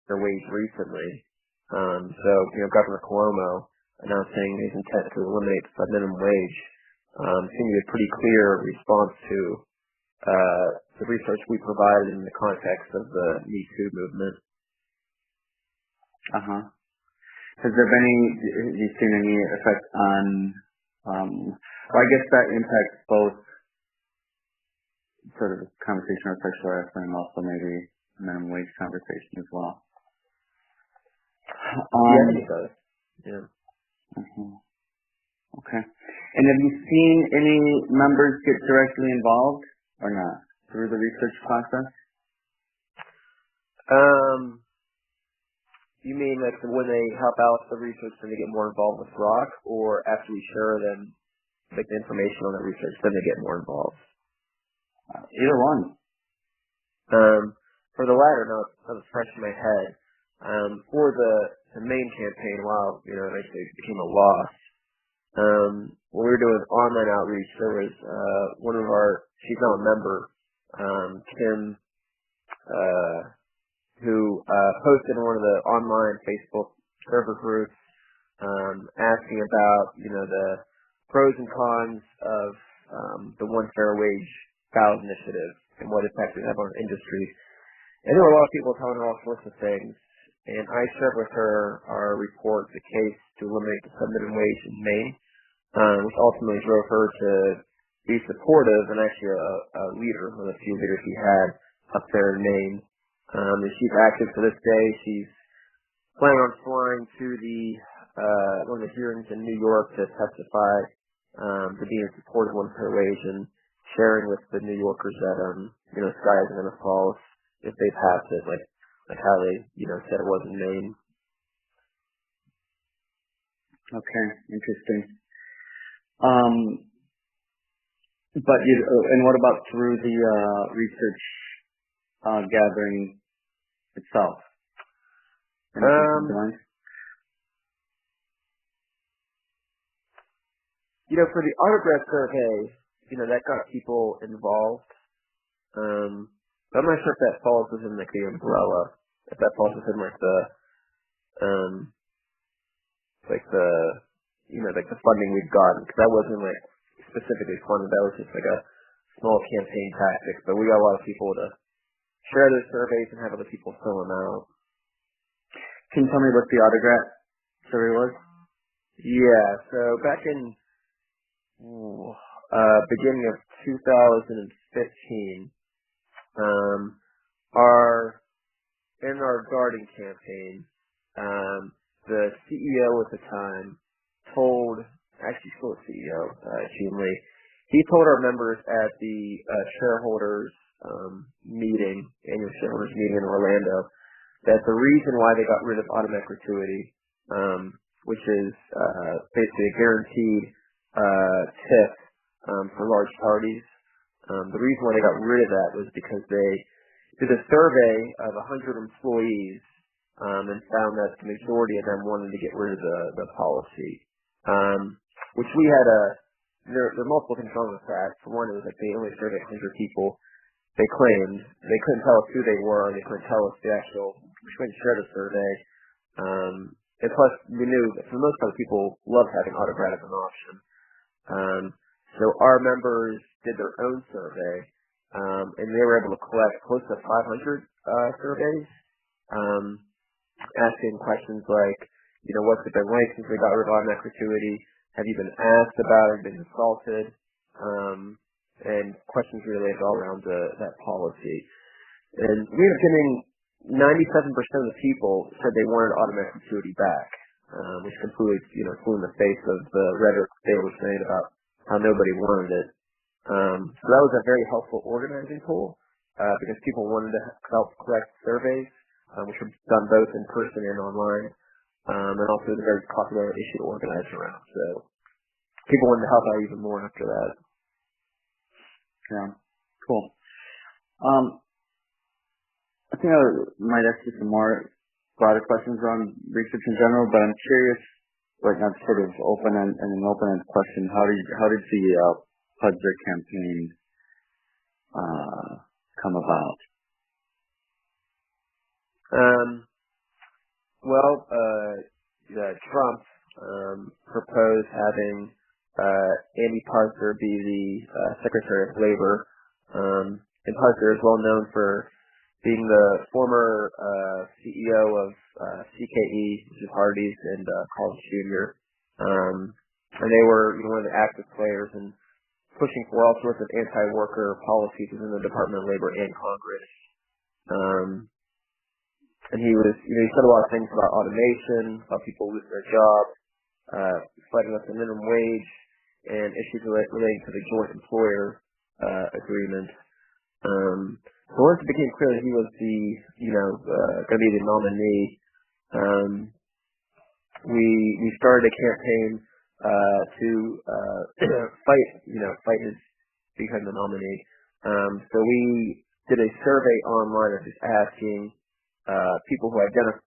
their wage recently. So, Governor Cuomo announcing his intent to eliminate the minimum wage seemed to be a pretty clear response to the research we provided in the context of the Me Too movement. Have you seen any effect on, I guess that impacts both sort of conversation on sexual harassment and also maybe minimum wage conversation as well? It does. Yeah. Okay. And have you seen any members get directly involved or not through the research process? You mean like when they help out with the research, then they get more involved with ROC, or after we share them like the information on the research, then they get more involved? Either one. For the latter, no, that was fresh in my head. For the main campaign, while it actually became a loss, when we were doing online outreach, there was one of she's now a member, Kim, who posted in one of the online Facebook server groups asking about the pros and cons of the One Fair Wage ballot initiative and what impact it have on our industry. And there were a lot of people telling her all sorts of things. And I shared with her our report, The Case to Eliminate the Minimum Wage in Maine, which ultimately drove her to be supportive and actually a leader, one of the few leaders we had up there in Maine. And she's active to this day. She's planning on flying to one of the hearings in New York to testify to be in support of One Fair Wage and sharing with the New Yorkers that sky isn't going to fall if they pass it, like how they said it was in Maine. Okay, interesting. But and what about through the research gathering itself? For the autograph survey, that got people involved. But I'm not sure if that falls within like the umbrella. If that falls within like the the funding we've gotten, because that wasn't like specifically funded. That was just like a small campaign tactic. But we got a lot of people to share those surveys and have other people fill them out. Can you tell me what the autograph survey was? Yeah, so back in beginning of 2015, in our garden campaign, the CEO at the time still a CEO, Gene Lee, he told our members at the shareholders annual shareholders meeting in Orlando, that the reason why they got rid of automatic gratuity, which is basically a guaranteed tip for large parties, the reason why they got rid of that was because they did a survey of 100 employees and found that the majority of them wanted to get rid of the policy, which we had there are multiple things wrong with that. For one, it was like they only surveyed 100 people. They claimed they couldn't tell us who they were, and they couldn't tell us we couldn't share the survey. And plus, we knew that for the most part, people love having autograph as an option. So our members did their own survey, and they were able to collect close to 500 surveys, asking questions like, what's it been like since we got rid of automatic gratuity? Have you been asked about it, been assaulted? And questions related all around that policy. And we ended up getting 97% of the people said they wanted automatic gratuity back, which completely, flew in the face of the rhetoric they were saying about how nobody wanted it. So that was a very helpful organizing tool, because people wanted to help collect surveys, which were done both in person and online, and also it was a very popular issue to organize around. So people wanted to help out even more after that. Yeah, cool. I think I might ask you some more broader questions around research in general, but I'm curious, right now, sort of an open-ended question. How did the Pudzer campaign come about? Well, Trump proposed having Andy Puzder be the Secretary of Labor. And Puzder is well known for being the former CEO of CKE, which is Hardee's, and Carl's Jr. And they were one of the active players in pushing for all sorts of anti-worker policies within the Department of Labor and Congress. And he was, he said a lot of things about automation, how people lose their jobs, fighting up the minimum wage, and issues relating to the joint employer agreement. So once it became clear that he was the, going to be the nominee, we started a campaign to fight his becoming the nominee. So we did a survey online of just asking people who identify